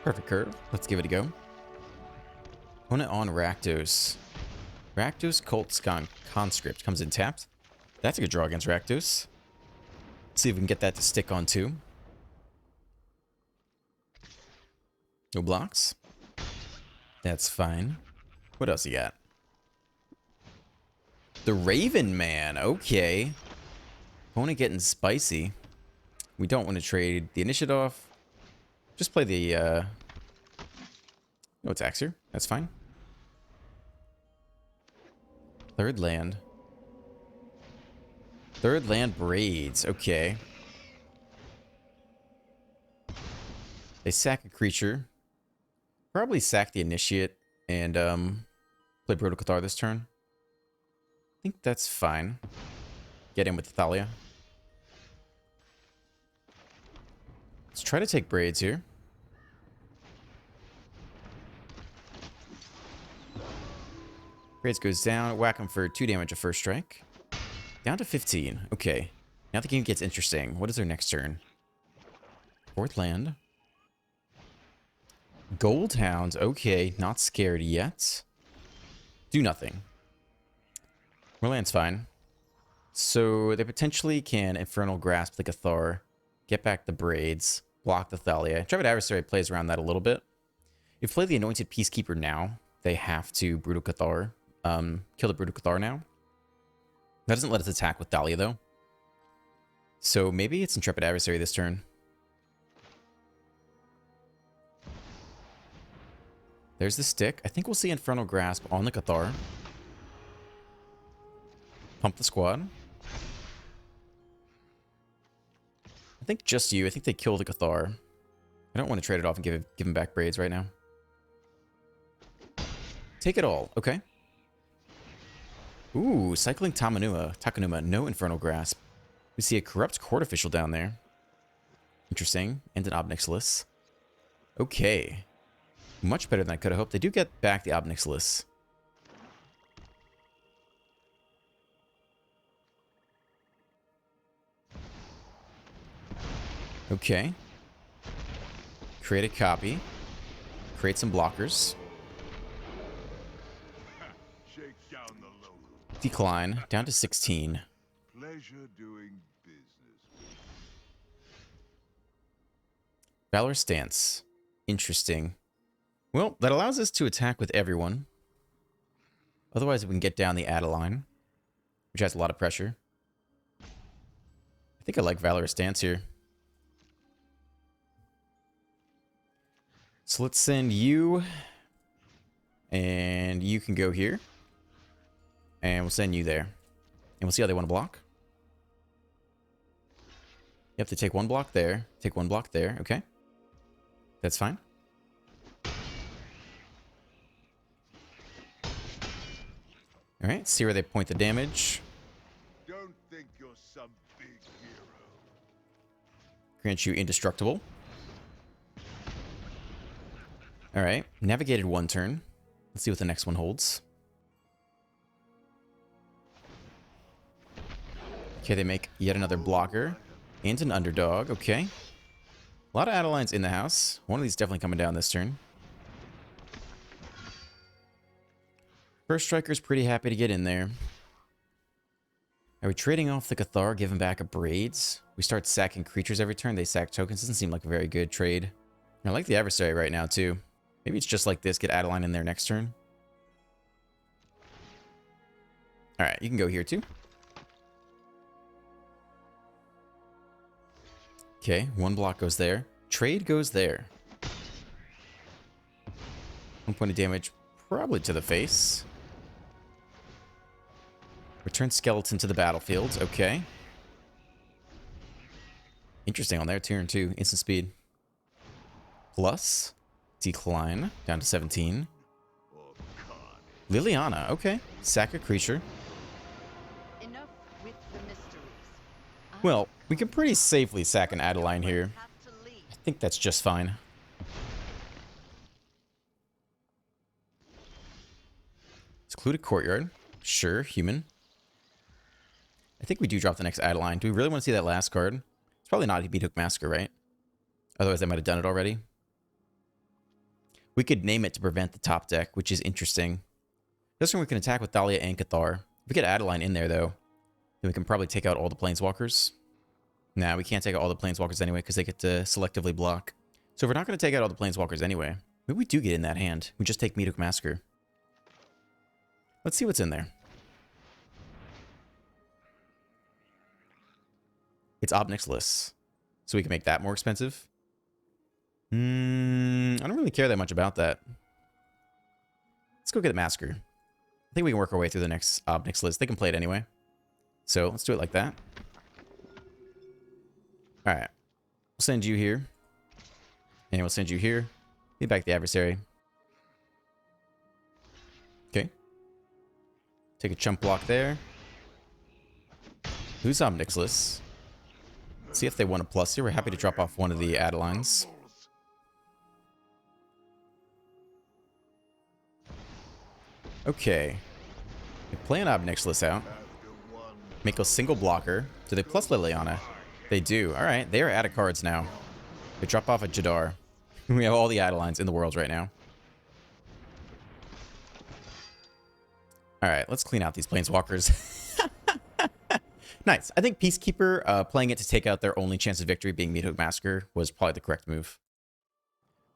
Perfect curve. Let's give it a go. Opponent on Rakdos. Rakdos Cult Conscript comes in tapped. That's a good draw against Rakdos. See if we can get that to stick on too. No blocks. That's fine. What else you got? The Raven Man. Okay. Opponent getting spicy. We don't want to trade the initiative off. Just play the, no, it's Axer. That's fine. Third land. Third land braids. Okay. They sack a creature. Probably sack the initiate and play Brutal Cathar this turn. I think that's fine. Get in with Thalia. Let's try to take braids here. Braids goes down. Whack him for 2 damage a first strike. Down to 15. Okay. Now the game gets interesting. What is their next turn? Fourth land. Gold Hounds. Okay. Not scared yet. Do nothing. Merland's fine. So they potentially can Infernal Grasp the Cathar. Get back the braids. Block the Thalia. Intrepid Adversary plays around that a little bit. If you play the Anointed Peacekeeper now, they have to Brutal Cathar. Kill the Brutal Cathar now. That doesn't let us attack with Thalia, though. So maybe it's Intrepid Adversary this turn. There's the stick. I think we'll see Infernal Grasp on the Cathar. Pump the squad. I think just you. I think they kill the Cathar. I don't want to trade it off and give him back braids right now. Take it all. Okay. Ooh, cycling Takanuma. No Infernal Grasp. We see a Corrupt Court Official down there. Interesting. And an Obnixilis. Okay. Much better than I could have hoped. They do get back the Obnixilis. Okay. Create a copy. Create some blockers. Decline. Down to 16. Pleasure doing business. Valor Stance. Interesting. Well, that allows us to attack with everyone. Otherwise, we can get down the Adeline, which has a lot of pressure. I think I like Valorous Stance here. So let's send you, and you can go here. And we'll send you there. And we'll see how they want to block. Yep, they take 1 block there. Take 1 block there. Okay. That's fine. Alright, see where they point the damage. Don't think you're some big hero. Grant you indestructible. Alright, navigated 1 turn. Let's see what the next one holds. Okay, they make yet another blocker. And an underdog, okay. A lot of Adelines in the house. One of these definitely coming down this turn. First Striker's pretty happy to get in there. Are we trading off the Cathar, giving back a Braids? We start sacking creatures every turn. They sack tokens. Doesn't seem like a very good trade. I like the Adversary right now, too. Maybe it's just like this. Get Adeline in there next turn. Alright, you can go here, too. Okay, 1 block goes there. Trade goes there. 1 point of damage, probably to the face. Return Skeleton to the battlefield. Okay. Interesting on their turn, too. Instant speed. Plus, decline down to 17. Liliana. Okay. Sack a creature. Enough with the mysteries. Well, we can pretty safely sack an Adeline here. I think that's just fine. Secluded Courtyard. Sure, human. I think we do drop the next Adeline. Do we really want to see that last card? It's probably not Beathook Massacre, right? Otherwise, they might have done it already. We could name it to prevent the top deck, which is interesting. This one we can attack with Dahlia and Cathar. If we get Adeline in there, though, then we can probably take out all the Planeswalkers. Nah, we can't take out all the Planeswalkers anyway, because they get to selectively block. So if we're not going to take out all the Planeswalkers anyway, maybe we do get in that hand. We just take Meathook Massacre. Let's see what's in there. It's Obnixless. So we can make that more expensive. I don't really care that much about that. Let's go get the Massacre. I think we can work our way through the next Obnixless. They can play it anyway. So let's do it like that. Alright. We'll send you here. And we'll send you here. Lead back the adversary. Okay. Take a chump block there. Who's Obnixless? See if they want a plus here. We're happy to drop off one of the Adelines. Okay. They play an Obnixless out. Make a single blocker. Do they plus Liliana? They do. Alright, they are out of cards now. They drop off a Jadar. We have all the Adelines in the world right now. Alright, let's clean out these Planeswalkers. Nice. I think Peacekeeper, playing it to take out their only chance of victory being Meathook Massacre was probably the correct move.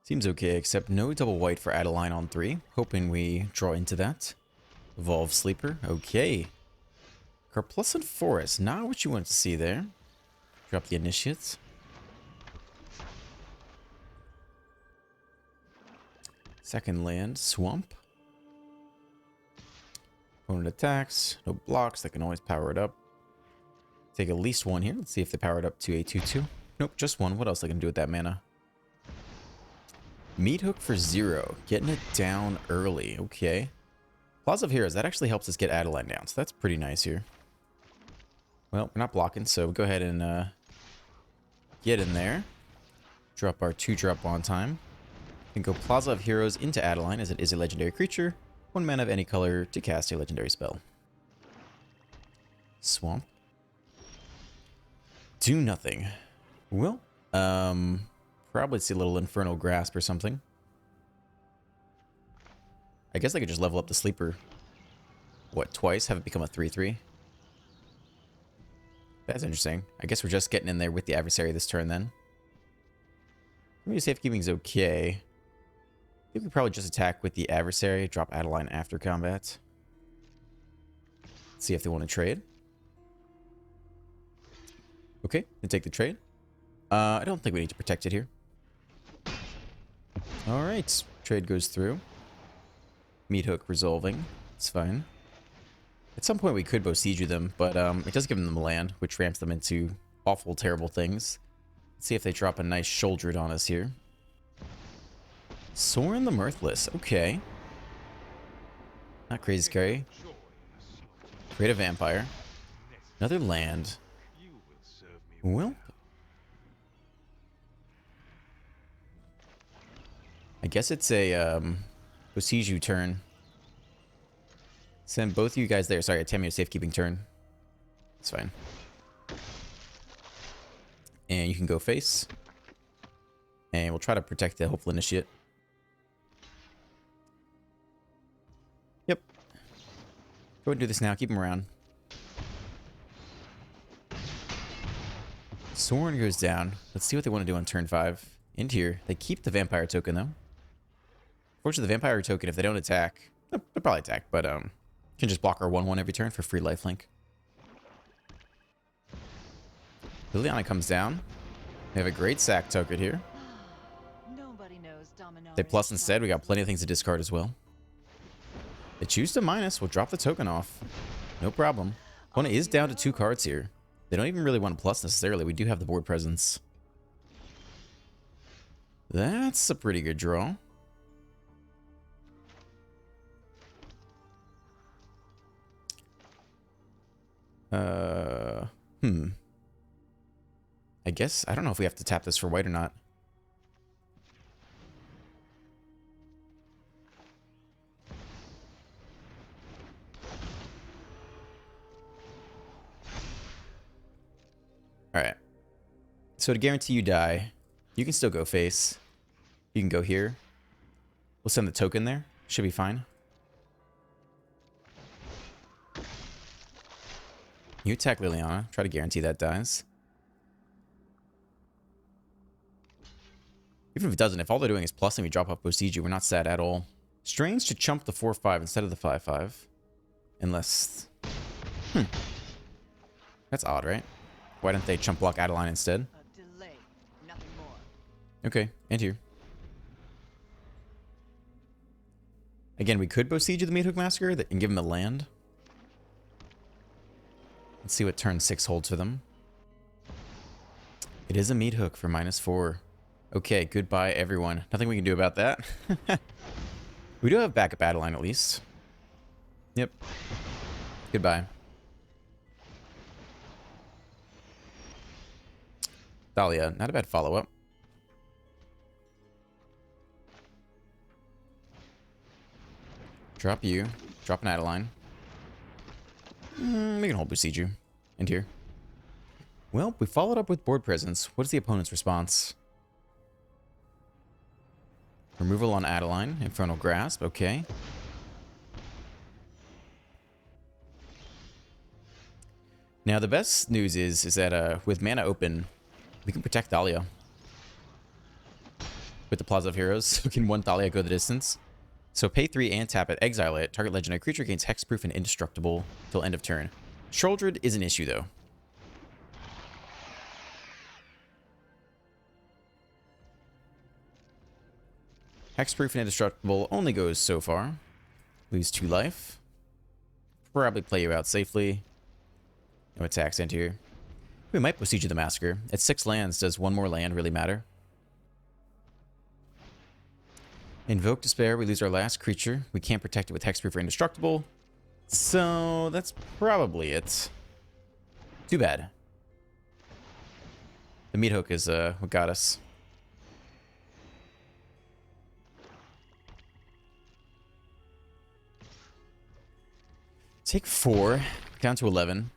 Seems okay, except no double white for Adeline on 3. Hoping we draw into that. Evolve Sleeper. Okay. Carpluscent Forest. Not what you want to see there. Drop the Initiates. Second land. Swamp. Opponent attacks. No blocks. They can always power it up. Take at least one here. Let's see if they power it up to a 2/2. Nope, just one. What else they can do with that mana? Meathook for 0. Getting it down early. Okay. Plaza of Heroes. That actually helps us get Adeline down. So that's pretty nice here. Well, we're not blocking, so go ahead and get in there. Drop our 2-drop on time. And go Plaza of Heroes into Adeline, as it is a legendary creature. 1 mana of any color to cast a legendary spell. Swamp. Do nothing. Well, probably see a little Infernal Grasp or something. I guess I could just level up the Sleeper. What, twice? Have it become a 3/3? That's interesting. I guess we're just getting in there with the adversary this turn then. Maybe safekeeping's okay. I think we probably just attack with the adversary, drop Adeline after combat. See if they want to trade. Okay, and take the trade. I don't think we need to protect it here. Alright, trade goes through. Meathook resolving. It's fine. At some point we could Besiege them, but it does give them the land, which ramps them into awful, terrible things. Let's see if they drop a nice Shouldered on us here. Sorin the Mirthless. Okay. Not crazy scary. Create a Vampire. Another land. Well, I guess it's a Besiege turn. Send both of you guys there. Sorry, a Tamio safekeeping turn. It's fine. And you can go face. And we'll try to protect the Hopeful Initiate. Yep. Go ahead and do this now. Keep him around. Sorin goes down. Let's see what they want to do on turn 5. Into here. They keep the Vampire token, though. Fortunately, the Vampire token, if they don't attack... They'll probably attack, but can just block our 1/1 every turn for free lifelink. Liliana comes down. They have a great sack token here. Nobody knows Dominaria. They plus instead. We got plenty of things to discard as well. They choose to minus. We'll drop the token off. No problem. Opponent is down to 2 cards here. They don't even really want to plus necessarily. We do have the board presence. That's a pretty good draw. I guess, I don't know if we have to tap this for white or not. Alright. So to guarantee you die, you can still go face. You can go here. We'll send the token there. Should be fine. You attack Liliana. Try to guarantee that dies. Even if it doesn't, if all they're doing is plus and we drop off Bosiju, we're not sad at all. Strange to chump the 4-5 instead of the 5-5. Unless... That's odd, right? Why didn't they chump block Adeline instead? A delay, nothing more. Okay, and here. Again, we could Bosiju the Meathook Massacre and give him a land. Let's see what turn 6 holds for them. It is a Meathook for -4. Okay, goodbye everyone. Nothing we can do about that. We do have backup Adeline at least. Yep. Goodbye. Thalia, not a bad follow-up. Drop you. Drop an Adeline. We can hold Besiege and here. Well, we followed up with board presence. What is the opponent's response? Removal on Adeline. Infernal Grasp. Okay. Now, the best news is that with mana open, we can protect Thalia. With the Plaza of Heroes, we can one Thalia go the distance. So pay 3 and tap it, exile it. Target legendary creature gains hexproof and indestructible till end of turn. Shouldered is an issue, though. Hexproof and indestructible only goes so far. Lose 2 life. Probably play you out safely. No attacks into here. We might Besiege the Massacre. At 6 lands, does 1 more land really matter? Invoke Despair, we lose our last creature. We can't protect it with Hexproof or Indestructible. So, that's probably it. Too bad. The Meathook is what got us. Take 4, down to 11.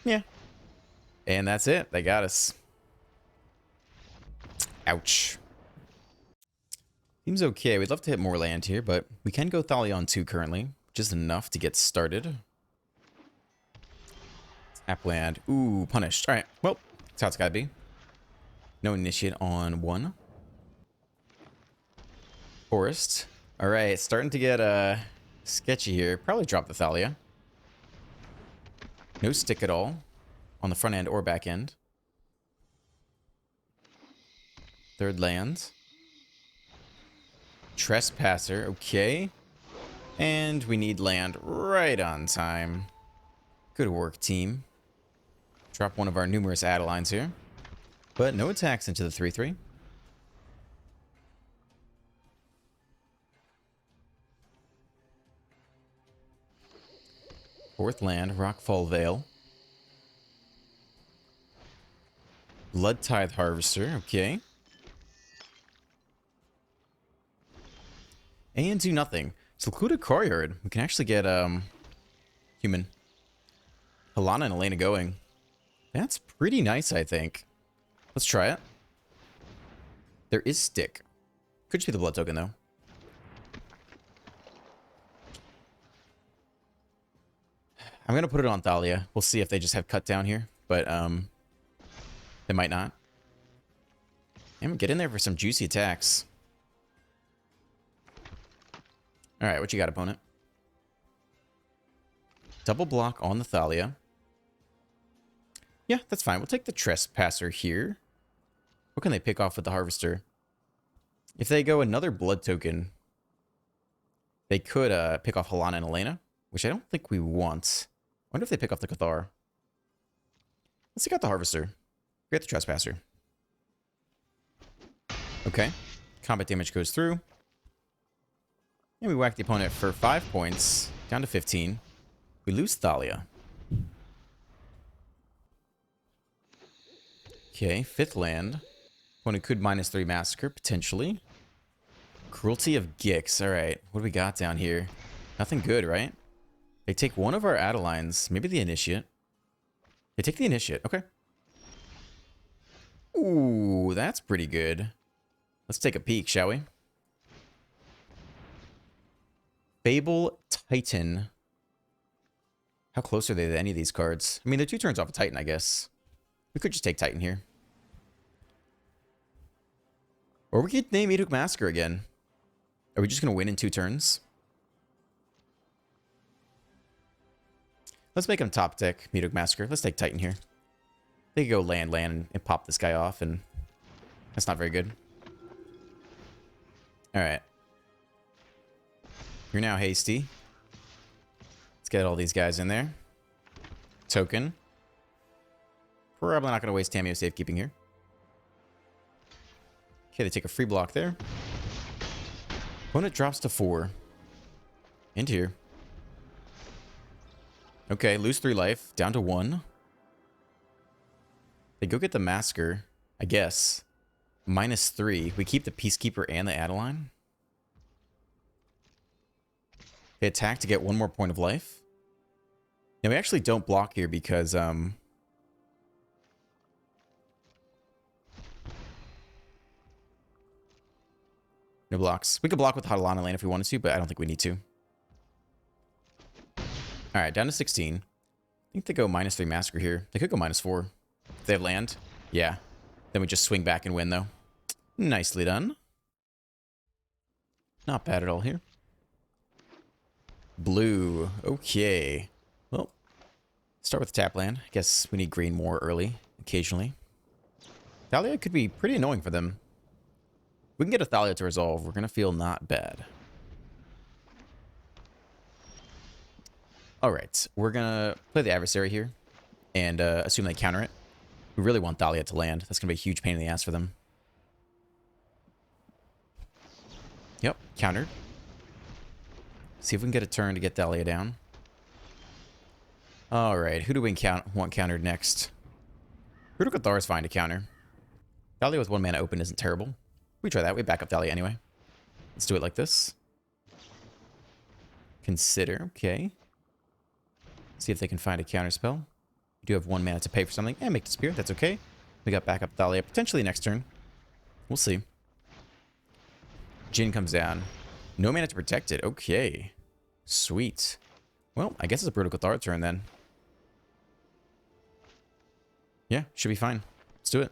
Yeah. And that's it. They got us. Ouch. Seems okay. We'd love to hit more land here, but we can go Thalia on 2 currently. Just enough to get started. Tap land. Ooh, punished. Alright, well, that's how it's gotta be. No initiate on 1. Forest. Alright, starting to get sketchy here. Probably drop the Thalia. No stick at all on the front end or back end. 3rd land. Trespasser, okay. And we need land right on time. Good work, team. Drop one of our numerous Adelines here. But no attacks into the 3-3. Fourth land, Rockfall Vale. Blood Tithe Harvester, okay. And do nothing. Secluded Courtyard. We can actually get human. Halana and Elena going. That's pretty nice, I think. Let's try it. There is stick. Could just be the blood token, though. I'm going to put it on Thalia. We'll see if they just have cut down here. But, they might not. And get in there for some juicy attacks. Alright, what you got, opponent? Double block on the Thalia. Yeah, that's fine. We'll take the Trespasser here. What can they pick off with the Harvester? If they go another blood token, they could pick off Halana and Elena, which I don't think we want. I wonder if they pick off the Cathar. Let's take out the Harvester. Get the Trespasser. Okay. Combat damage goes through. And we whack the opponent for 5 points, down to 15. We lose Thalia. Okay, 5th land. Opponent could -3 Massacre, potentially. Cruelty of Gix. Alright, what do we got down here? Nothing good, right? They take one of our Adelines, maybe the Initiate. They take the Initiate, okay. Ooh, that's pretty good. Let's take a peek, shall we? Fable Titan. How close are they to any of these cards? I mean, they're 2 turns off of Titan, I guess. We could just take Titan here. Or we could name Eduk Massacre again. Are we just going to win in 2 turns? Let's make him top deck Eduk Massacre. Let's take Titan here. They could go land, and pop this guy off, and that's not very good. Alright. You're now hasty. Let's get all these guys in there. Token. Probably not going to waste Tamiyo safekeeping here. Okay, they take a free block there. Opponent drops to 4. Into here. Okay, lose 3 life. Down to 1. They go get the Masker, I guess. -3. We keep the Peacekeeper and the Adeline. They attack to get 1 more point of life. Now, we actually don't block here because, no blocks. We could block with Hatalana lane if we wanted to, but I don't think we need to. Alright, down to 16. I think they go -3 Massacre here. They could go -4. If they have land. Yeah. Then we just swing back and win, though. Nicely done. Not bad at all here. Blue. Okay. Well, start with the tap land. I guess we need green more early, occasionally. Thalia could be pretty annoying for them. We can get a Thalia to resolve. We're going to feel not bad. Alright, we're going to play the adversary here and assume they counter it. We really want Thalia to land. That's going to be a huge pain in the ass for them. Yep, countered. See if we can get a turn to get Thalia down. Alright, who do we want countered next? Rudo Cathar is fine to counter. Thalia with 1 mana open isn't terrible. We try that. We back up Thalia anyway. Let's do it like this. Consider. Okay. See if they can find a counter spell. We do have 1 mana to pay for something. And make disappear. That's okay. We got back up Thalia potentially next turn. We'll see. Jin comes down. No mana to protect it. Okay. Sweet. Well, I guess it's a Brutal Cathar turn then. Yeah, should be fine. Let's do it.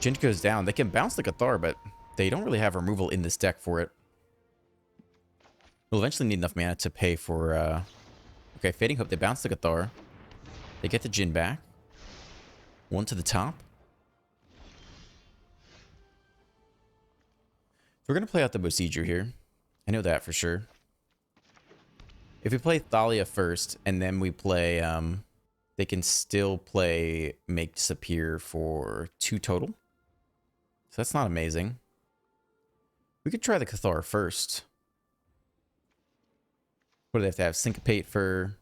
Jin goes down. They can bounce the Cathar, but they don't really have removal in this deck for it. We'll eventually need enough mana to pay for... Okay, Fading Hope. They bounce the Cathar. They get the Jin back. 1 to the top. We're going to play out the Bosiiju here. I know that for sure. If we play Thalia first, and then we play... they can still play Make Disappear for 2 total. So that's not amazing. We could try the Cathar first. What do they have to have? Syncopate for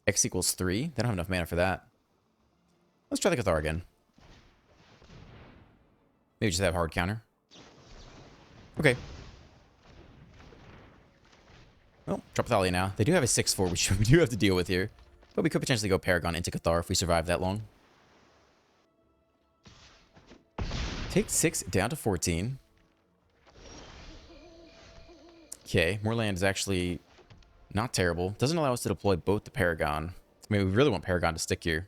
X equals 3? They don't have enough mana for that. Let's try the Cathar again. Maybe just have hard counter. Okay. Well, drop Thalia now. They do have a 6/4, which we do have to deal with here. But we could potentially go Paragon into Cathar if we survive that long. Take 6 down to 14. Okay, more land is actually not terrible. Doesn't allow us to deploy both the Paragon. I mean, we really want Paragon to stick here.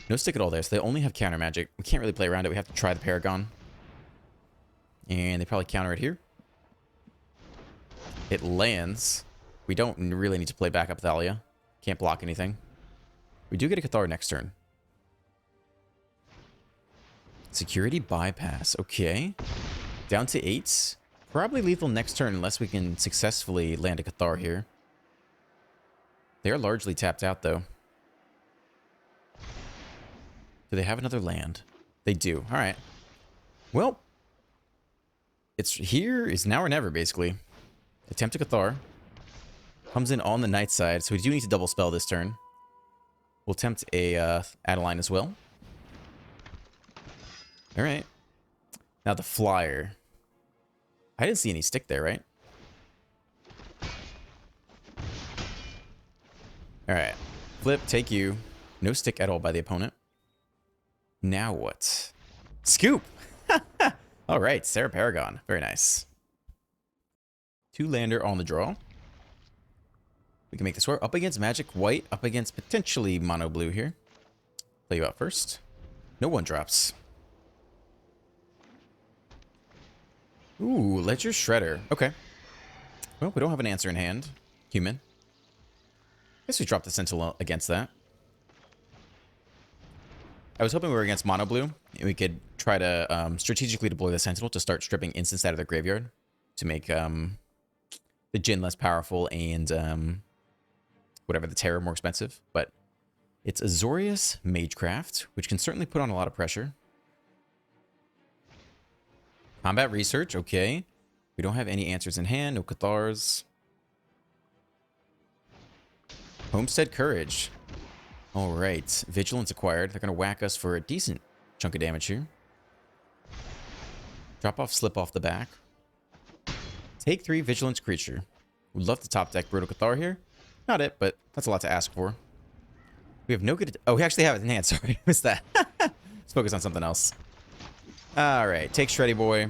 No stick at all there, so they only have counter magic. We can't really play around it. We have to try the Paragon. And they probably counter it here. It lands. We don't really need to play backup Thalia. Can't block anything. We do get a Cathar next turn. Security bypass. Okay. Down to 8. Probably lethal next turn unless we can successfully land a Cathar here. They are largely tapped out, though. Do they have another land? They do. All right. Well, it's here is now or never, basically. Attempt a Cathar. Comes in on the night side, so we do need to double spell this turn. We'll attempt a Adeline as well. All right. Now the flyer. I didn't see any stick there, right? All right. Flip, take you. No stick at all by the opponent. Now what? Scoop! All right, Sarah Paragon. Very nice. 2-lander on the draw. We can make this work. Up against Magic White, up against potentially Mono Blue here. Play you out first. No one drops. Ooh, Ledger Shredder. Okay. Well, we don't have an answer in hand. Human. Guess we dropped the Sentinel against that. I was hoping we were against Mono Blue, and we could try to strategically deploy the Sentinel to start stripping instants out of their graveyard to make the Jin less powerful and whatever, the Terror more expensive. But it's Azorius Magecraft, which can certainly put on a lot of pressure. Combat Research, okay. We don't have any answers in hand, no Cathars. Homestead Courage. All right, Vigilance acquired. They're going to whack us for a decent chunk of damage here. Drop off, slip off the back. Take 3 Vigilance Creature. Would love to top deck Brutal Cathar here. Not it, but that's a lot to ask for. We have no good... Oh, we actually have it in hand. Sorry, missed that. Let's focus on something else. All right, take Shreddy Boy.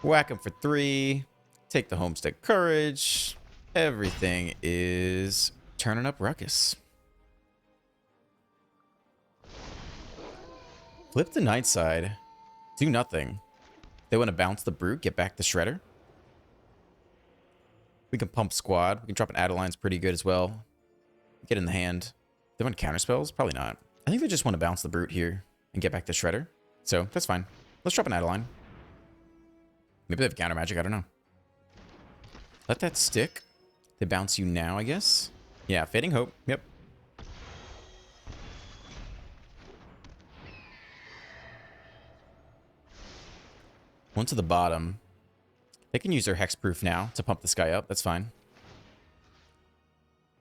Whack him for 3. Take the Homestead Courage. Everything is turning up ruckus. Flip the Night Side. Do nothing. They want to bounce the Brute, get back the Shredder. We can pump Squad. We can drop an Adeline's pretty good as well. Get in the hand. They want counter spells? Probably not. I think they just want to bounce the Brute here and get back the Shredder. So that's fine. Let's drop an Adeline. Maybe they have counter magic. I don't know. Let that stick. They bounce you now, I guess. Yeah, Fading Hope. Yep. One to the bottom. They can use their Hexproof now to pump this guy up. That's fine.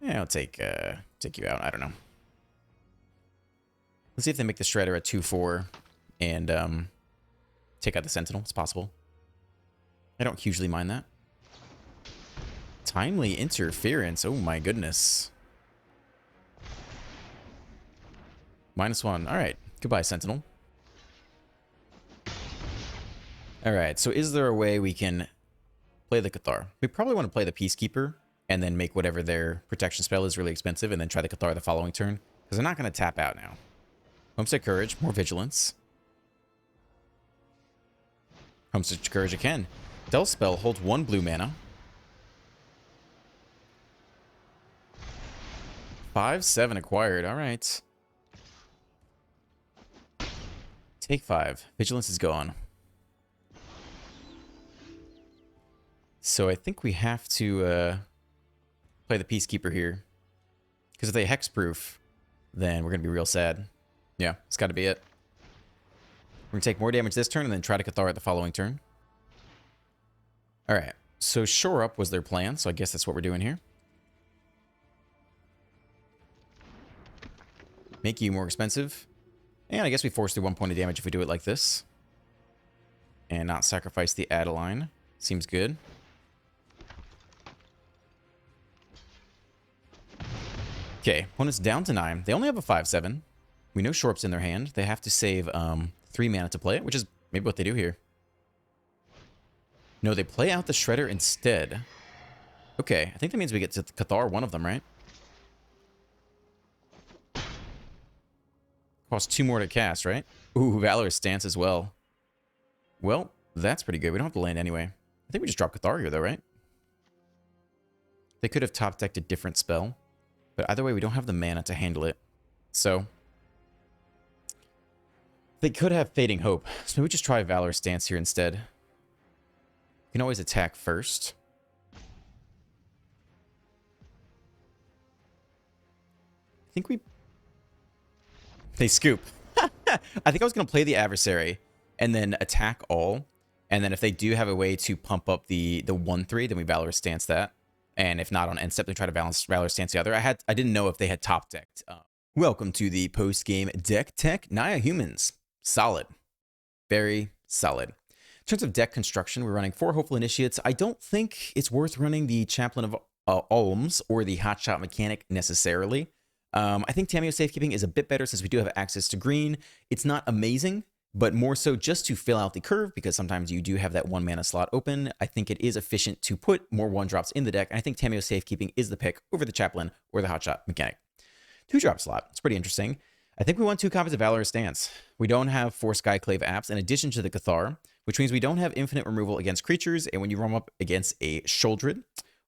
Yeah, I'll take you out. I don't know. Let's see if they make the Shredder at 2-4 and take out the Sentinel. It's possible. I don't hugely mind that. Timely Interference. Oh my goodness. -1. All right. Goodbye, Sentinel. All right. So is there a way we can play the Cathar? We probably want to play the Peacekeeper and then make whatever their protection spell is really expensive and then try the Cathar the following turn because they're not going to tap out now. Homestead Courage. More Vigilance. Homestead Courage again. Del Spell holds 1 blue mana. 5/7 acquired. All right. Take 5. Vigilance is gone. So I think we have to play the Peacekeeper here. Because if they Hexproof, then we're going to be real sad. Yeah, it's got to be it. We're going to take more damage this turn and then try to Cathar it the following turn. All right. So Shore Up was their plan, so I guess that's what we're doing here. Make you more expensive. And I guess we force through 1 point of damage if we do it like this. And not sacrifice the Adeline. Seems good. Okay, opponent's down to 9. They only have a 5/7. We know Shore Up's in their hand. They have to save 3 mana to play it, which is maybe what they do here. No, they play out the Shredder instead. Okay, I think that means we get to Cathar one of them, right? Costs 2 more to cast, right? Ooh, Valorous Stance as well. Well, that's pretty good. We don't have to land anyway. I think we just drop Cathar here, though, right? They could have top decked a different spell. But either way, we don't have the mana to handle it. So they could have Fading Hope. So maybe we just try Valorous Stance here instead. You can always attack first. I think they scoop. I think I was going to play the Adversary and then attack all. And then if they do have a way to pump up the 1/3, then we Valorous Stance that. And if not on end step, they try to balance Valorous Stance the other. I didn't know if they had top decked. Welcome to the post-game deck tech. NAYA humans. Solid. Very solid. In terms of deck construction, we're running 4 Hopeful Initiates. I don't think it's worth running the Chaplain of Alms or the Hotshot Mechanic necessarily. I think Tamiyo Safekeeping is a bit better since we do have access to green. It's not amazing, but more so just to fill out the curve, because sometimes you do have that 1 mana slot open. I think it is efficient to put more 1-drops in the deck, and I think Tamiyo Safekeeping is the pick over the Chaplain or the Hotshot mechanic. 2-drop slot, it's pretty interesting. I think we want 2 copies of Valorous Stance. We don't have 4 Skyclave apps in addition to the Cathar, which means we don't have infinite removal against creatures, and when you roam up against a Sholdred,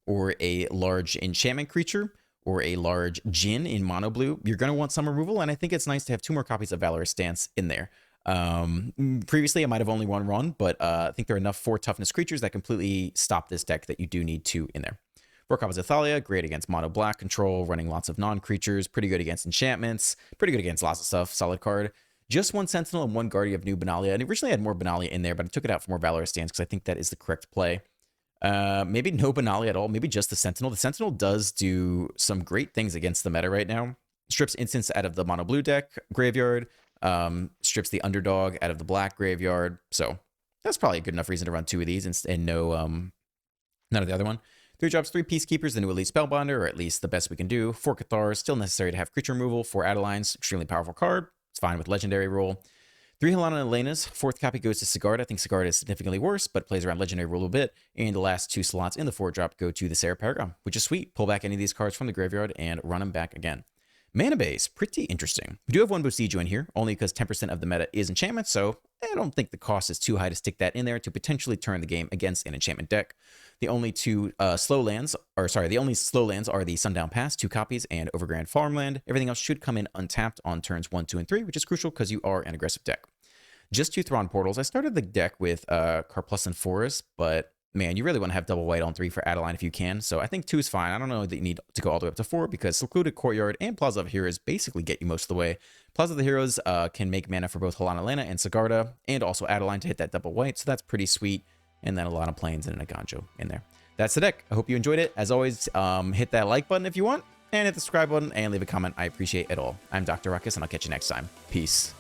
or a large enchantment creature, or a large Djinn in mono blue, you're going to want some removal, and I think it's nice to have 2 more copies of Valorous Stance in there. Previously, I might have only one, but I think there are enough 4 toughness creatures that completely stop this deck that you do need 2 in there. 4 copies of Thalia, great against mono black control, running lots of non-creatures, pretty good against enchantments, pretty good against lots of stuff, solid card. Just 1 Sentinel and 1 Guardian of New Benalia, and originally I had more Benalia in there, but I took it out for more Valorous Stance because I think that is the correct play. Maybe no Benalia at all, maybe just the Sentinel. The Sentinel does do some great things against the meta right now. Strips instants out of the mono blue deck graveyard, strips the underdog out of the black graveyard, so that's probably a good enough reason to run 2 of these and no none of the other one. 3 drops, 3 Peacekeepers, the new Elite Spellbinder, or at least the best we can do. 4 Cathars, still necessary to have creature removal. 4 Adelines, extremely powerful card. It's fine with legendary rule. 3 Helana and Elena's, 4th copy goes to Sigarda. I think Sigarda is significantly worse, but plays around legendary rule a bit. And the last 2 slots in the 4-drop go to the Sarah Paragon, which is sweet. Pull back any of these cards from the graveyard and run them back again. Mana base, pretty interesting. We do have 1 Bosijo in here, only because 10% of the meta is enchantment, so I don't think the cost is too high to stick that in there to potentially turn the game against an enchantment deck. The only 2 slow lands are the Sundown Pass, 2 copies, and Overground Farmland. Everything else should come in untapped on turns 1, 2, and 3, which is crucial because you are an aggressive deck. Just 2 Thrawn Portals. I started the deck with Karplusan Forest, but man, you really want to have double white on 3 for Adeline if you can. So I think 2 is fine. I don't know that you need to go all the way up to 4 because Secluded Courtyard and Plaza of Heroes basically get you most of the way. Plaza of the Heroes can make mana for both Helana Lena and Sigarda, and also Adeline to hit that double white, so that's pretty sweet. And then a lot of planes and an Aganjo in there. That's the deck. I hope you enjoyed it. As always, hit that like button if you want, and hit the subscribe button and leave a comment. I appreciate it all. I'm Dr. Ruckus, and I'll catch you next time. Peace.